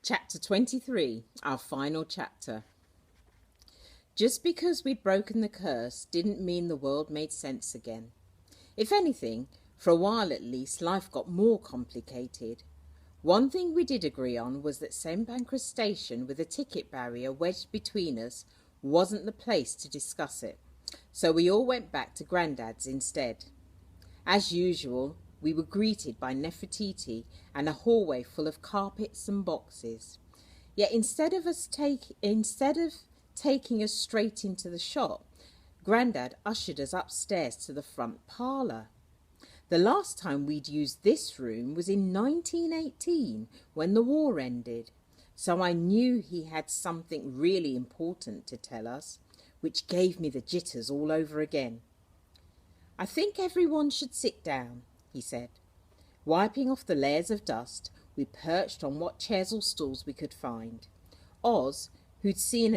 Chapter 23, our final chapter. Just because we'd broken the curse didn't mean the world made sense again. If anything, for a while at least, life got more complicated. One thing we did agree on was that St Pancras Station, with a ticket barrier wedged between us, wasn't the place to discuss it. So we all went back to Grandad's instead. As usual, we were greeted by Nefertiti and a hallway full of carpets and boxes. Yet instead of taking us straight into the shop, Grandad ushered us upstairs to the front parlour. The last time we'd used this room was in 1918, when the war ended, so I knew he had something really important to tell us, which gave me the jitters all over again. "I think everyone should sit down," he said. Wiping off the layers of dust, we perched on what chairs or stools we could find. Oz, who'd taken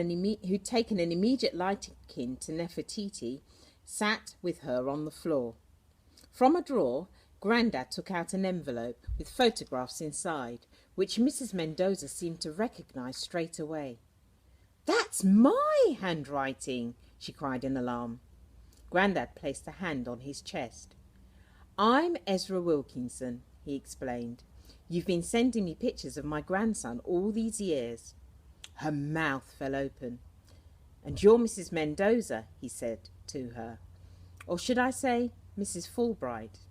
an immediate liking to Nefertiti, sat with her on the floor. From a drawer, Grandad took out an envelope with photographs inside, which Mrs. Mendoza seemed to recognise straight away. "That's my handwriting!" she cried in alarm. Grandad placed a hand on his chest. "I'm Ezra Wilkinson," he explained. "You've been sending me pictures of my grandson all these years." Her mouth fell open. "And you're Mrs. Mendoza," he said to her. "Or should I say Mrs. Fulbright?"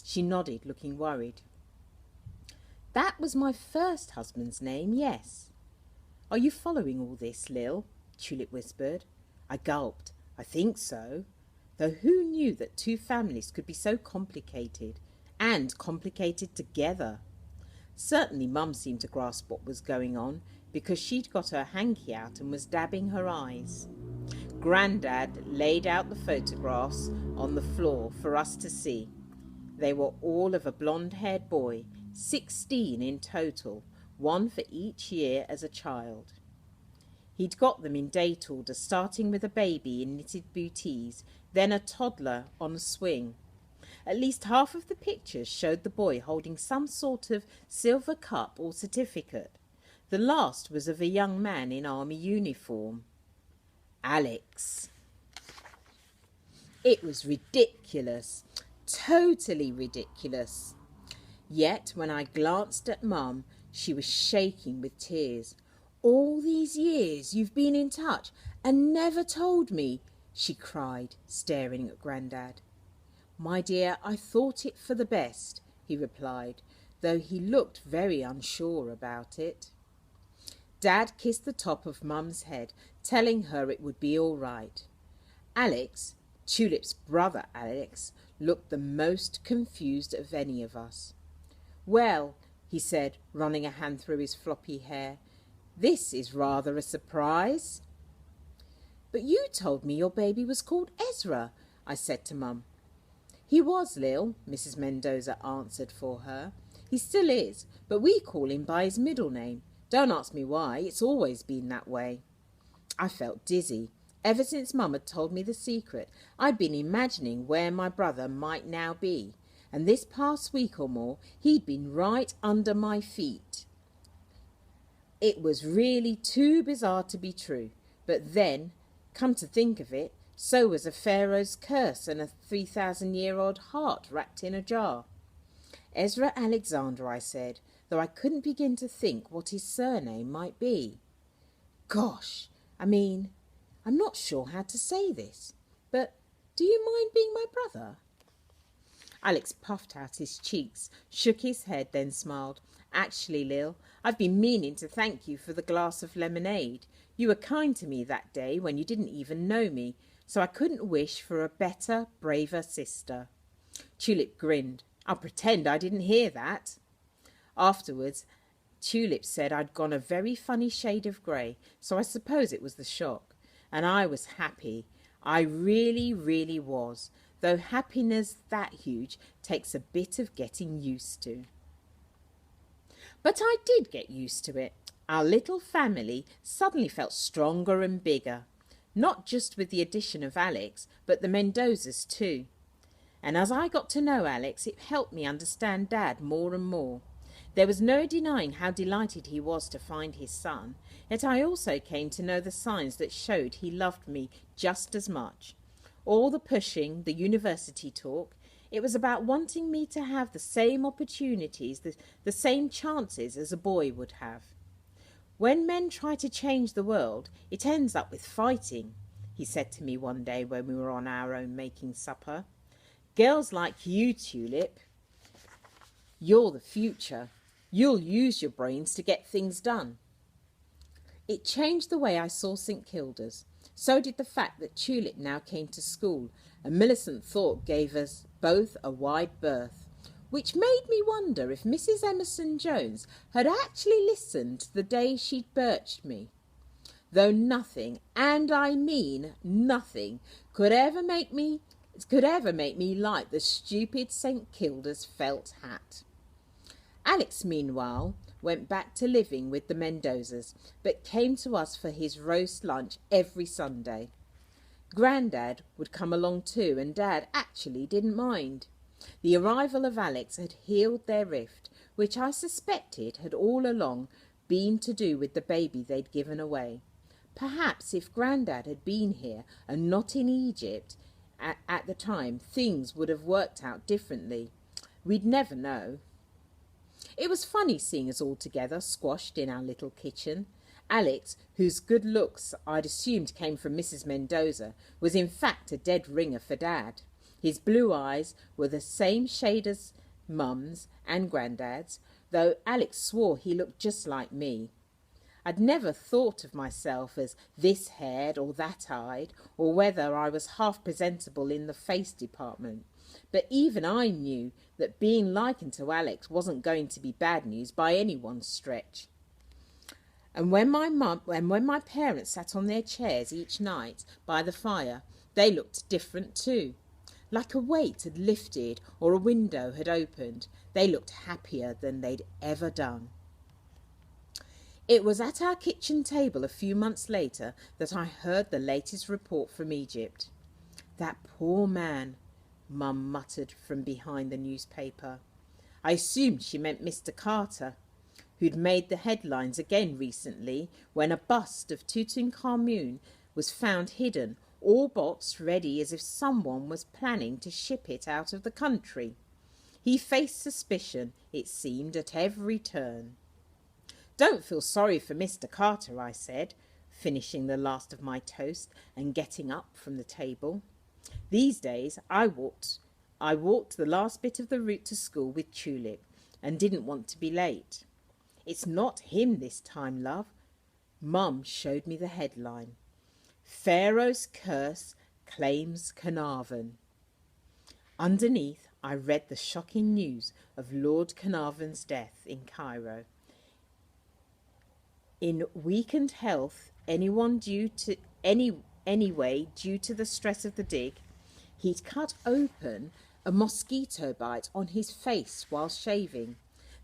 She nodded, looking worried. "That was my first husband's name, yes." "Are you following all this, Lil?" Tulip whispered. I gulped. "I think so." Though who knew that two families could be so complicated, and complicated together? Certainly Mum seemed to grasp what was going on, because she'd got her hanky out and was dabbing her eyes. Grandad laid out the photographs on the floor for us to see. They were all of a blonde-haired boy, 16 in total, one for each year as a child. He'd got them in date order, starting with a baby in knitted bootees, then a toddler on a swing. At least half of the pictures showed the boy holding some sort of silver cup or certificate. The last was of a young man in army uniform. Alex. It was ridiculous, totally ridiculous. Yet when I glanced at Mum, she was shaking with tears. "All these years you've been in touch and never told me," she cried, staring at Grandad. "My dear, I thought it for the best," he replied, though he looked very unsure about it. Dad kissed the top of Mum's head, telling her it would be all right. Alex, Tulip's brother Alex, looked the most confused of any of us. "Well," he said, running a hand through his floppy hair, "this is rather a surprise." "But you told me your baby was called Ezra," I said to Mum. "He was, Lil," Mrs. Mendoza answered for her. "He still is, but we call him by his middle name. Don't ask me why, it's always been that way." I felt dizzy. Ever since Mum had told me the secret, I'd been imagining where my brother might now be, and this past week or more, he'd been right under my feet. It was really too bizarre to be true, but then, come to think of it, so was a pharaoh's curse and a 3,000-year-old heart wrapped in a jar. "Ezra Alexander," I said, though I couldn't begin to think what his surname might be. "Gosh, I'm not sure how to say this, but do you mind being my brother?" Alex puffed out his cheeks, shook his head, then smiled. "Actually, Lil, I've been meaning to thank you for the glass of lemonade. You were kind to me that day when you didn't even know me, so I couldn't wish for a better, braver sister." Tulip grinned. "I'll pretend I didn't hear that." Afterwards, Tulip said I'd gone a very funny shade of grey, so I suppose it was the shock. And I was happy. I really, really was, though happiness that huge takes a bit of getting used to. But I did get used to it. Our little family suddenly felt stronger and bigger, not just with the addition of Alex, but the Mendozas too. And as I got to know Alex, it helped me understand Dad more and more. There was no denying how delighted he was to find his son, yet I also came to know the signs that showed he loved me just as much. All the pushing, the university talk, it was about wanting me to have the same opportunities, the same chances as a boy would have. When men try to change the world, it ends up with fighting, he said to me one day when we were on our own making supper. Girls like you, Tulip, you're the future. You'll use your brains to get things done. It changed the way I saw St Kilda's. So did the fact that Tulip now came to school, and Millicent thought gave us both a wide berth, which made me wonder if Mrs Emerson Jones had actually listened the day she'd birched me. Though nothing, and I mean nothing, could ever make me like the stupid St Kilda's felt hat. Alex, meanwhile, went back to living with the Mendozas, but came to us for his roast lunch every Sunday. Grandad would come along too, and Dad actually didn't mind. The arrival of Alex had healed their rift, which I suspected had all along been to do with the baby they'd given away. Perhaps if Grandad had been here and not in Egypt at the time, things would have worked out differently. We'd never know. It was funny seeing us all together, squashed in our little kitchen. Alex, whose good looks I'd assumed came from Mrs Mendoza, was in fact a dead ringer for Dad. His blue eyes were the same shade as Mum's and Grandad's, though Alex swore he looked just like me. I'd never thought of myself as this-haired or that-eyed, or whether I was half presentable in the face department. But even I knew that being likened to Alex wasn't going to be bad news by anyone's stretch. And when my parents sat on their chairs each night by the fire, they looked different too. Like a weight had lifted or a window had opened. They looked happier than they'd ever done. It was at our kitchen table a few months later that I heard the latest report from Egypt. That poor man, Mum muttered from behind the newspaper. I assumed she meant Mr Carter, who'd made the headlines again recently when a bust of Tutankhamun was found hidden, all boxed ready as if someone was planning to ship it out of the country. He faced suspicion, it seemed, at every turn. Don't feel sorry for Mr Carter, I said, finishing the last of my toast and getting up from the table. These days I walked the last bit of the route to school with Tulip and didn't want to be late. It's not him this time, love. Mum showed me the headline. Pharaoh's curse claims Carnarvon. Underneath I read the shocking news of Lord Carnarvon's death in Cairo. In weakened health, due to the stress of the dig, he'd cut open a mosquito bite on his face while shaving.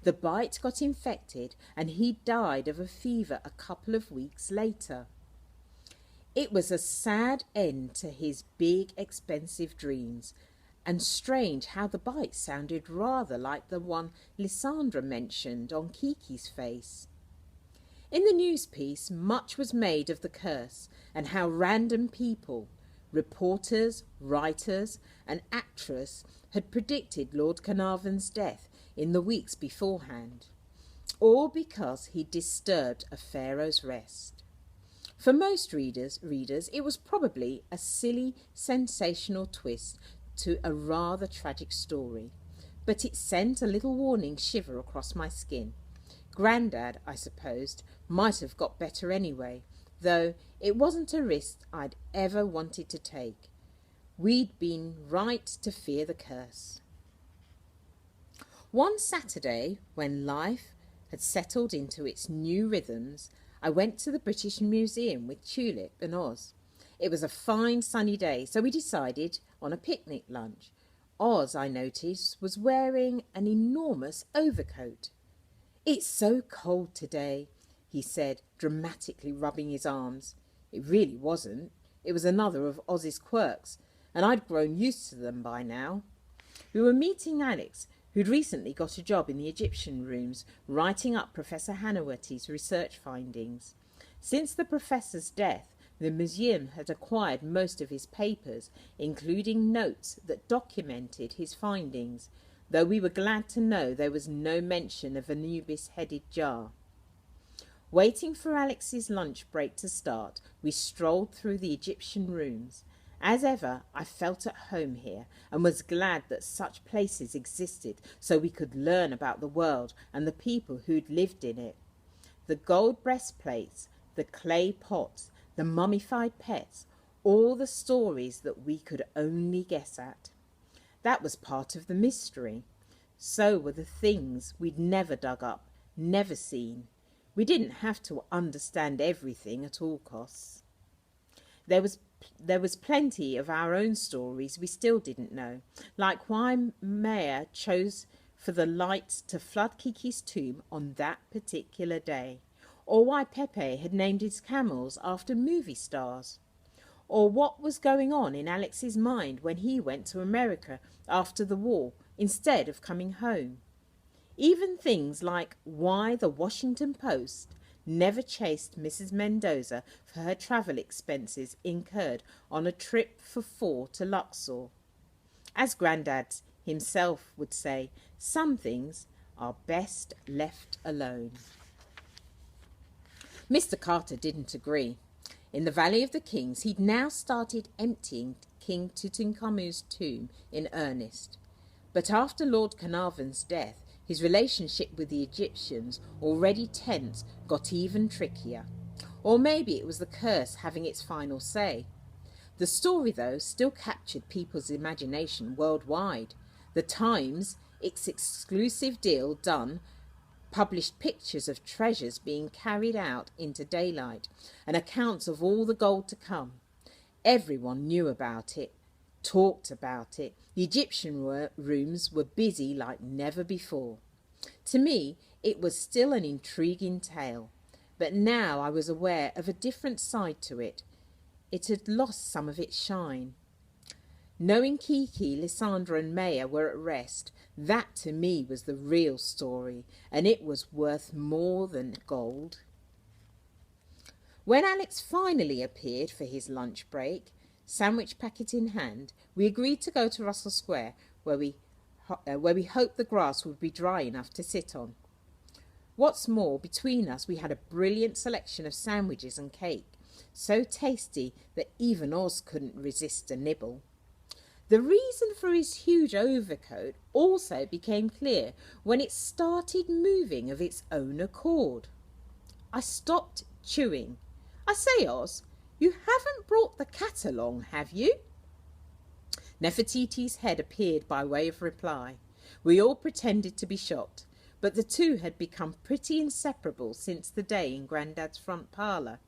The bite got infected and he died of a fever a couple of weeks later. It was a sad end to his big, expensive dreams, and strange how the bite sounded rather like the one Lysandra mentioned on Kiki's face. In the news piece, much was made of the curse and how random people, reporters, writers and actress had predicted Lord Carnarvon's death in the weeks beforehand, all because he disturbed a pharaoh's rest. For most readers, it was probably a silly, sensational twist to a rather tragic story, but it sent a little warning shiver across my skin. Grandad, I supposed, might have got better anyway, though it wasn't a risk I'd ever wanted to take. We'd been right to fear the curse. One Saturday, when life had settled into its new rhythms, I went to the British Museum with Tulip and Oz. It was a fine sunny day, so we decided on a picnic lunch. Oz, I noticed, was wearing an enormous overcoat. It's so cold today, he said, dramatically rubbing his arms. It really wasn't. It was another of Oz's quirks, and I'd grown used to them by now. We were meeting Alex, who'd recently got a job in the Egyptian rooms, writing up Professor Hanawati's research findings. Since the professor's death, the museum had acquired most of his papers, including notes that documented his findings, though we were glad to know there was no mention of Anubis-headed jar. Waiting for Alex's lunch break to start, we strolled through the Egyptian rooms. As ever, I felt at home here and was glad that such places existed so we could learn about the world and the people who'd lived in it. The gold breastplates, the clay pots, the mummified pets, all the stories that we could only guess at. That was part of the mystery. So were the things we'd never dug up, never seen. We didn't have to understand everything at all costs. There was plenty of our own stories we still didn't know, like why Maya chose for the lights to flood Kiki's tomb on that particular day, or why Pepe had named his camels after movie stars, or what was going on in Alex's mind when he went to America after the war instead of coming home. Even things like why the Washington Post never chased Mrs. Mendoza for her travel expenses incurred on a trip for 4 to Luxor. As Grandad himself would say, some things are best left alone. Mr. Carter didn't agree. In the Valley of the Kings, he'd now started emptying King Tutankhamun's tomb in earnest. But after Lord Carnarvon's death, his relationship with the Egyptians, already tense, got even trickier. Or maybe it was the curse having its final say. The story, though, still captured people's imagination worldwide. The Times, its exclusive deal done, published pictures of treasures being carried out into daylight and accounts of all the gold to come. Everyone knew about it, talked about it. The Egyptian rooms were busy like never before. To me, it was still an intriguing tale, but now I was aware of a different side to it. It had lost some of its shine. Knowing Kiki, Lysandra and Maya were at rest, that to me was the real story, and it was worth more than gold. When Alex finally appeared for his lunch break, sandwich packet in hand, we agreed to go to Russell Square, where we hoped the grass would be dry enough to sit on. What's more, between us we had a brilliant selection of sandwiches and cake, so tasty that even Oz couldn't resist a nibble. The reason for his huge overcoat also became clear when it started moving of its own accord. I stopped chewing. I say, Oz, you haven't brought the cat along, have you? Nefertiti's head appeared by way of reply. We all pretended to be shocked, but the two had become pretty inseparable since the day in Grandad's front parlour.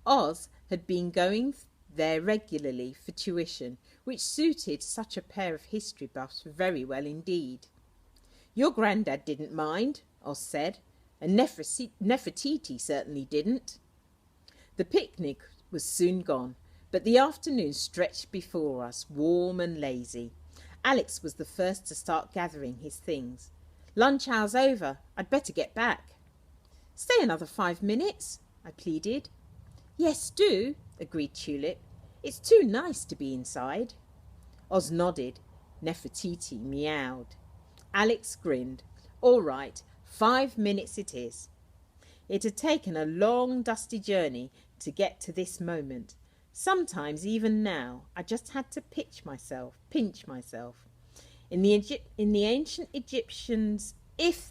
Oz had been going there regularly for tuition, which suited such a pair of history buffs very well indeed. Your Grandad didn't mind, Oz said, and Nefertiti certainly didn't. The picnic was soon gone, but the afternoon stretched before us, warm and lazy. Alex was the first to start gathering his things. Lunch hour's over. I'd better get back. Stay another 5 minutes, I pleaded. Yes, do, agreed Tulip. It's too nice to be inside. Oz nodded. Nefertiti meowed. Alex grinned. All right, 5 minutes it is. It had taken a long, dusty journey to get to this moment. Sometimes, even now, I just had to pinch myself. If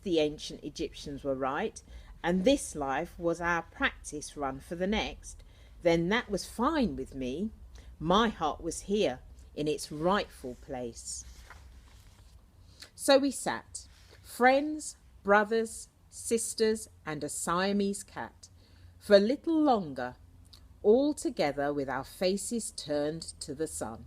the ancient Egyptians were right, and this life was our practice run for the next, then that was fine with me. My heart was here, in its rightful place. So we sat, friends, brothers, sisters, and a Siamese cat, for a little longer, all together with our faces turned to the sun.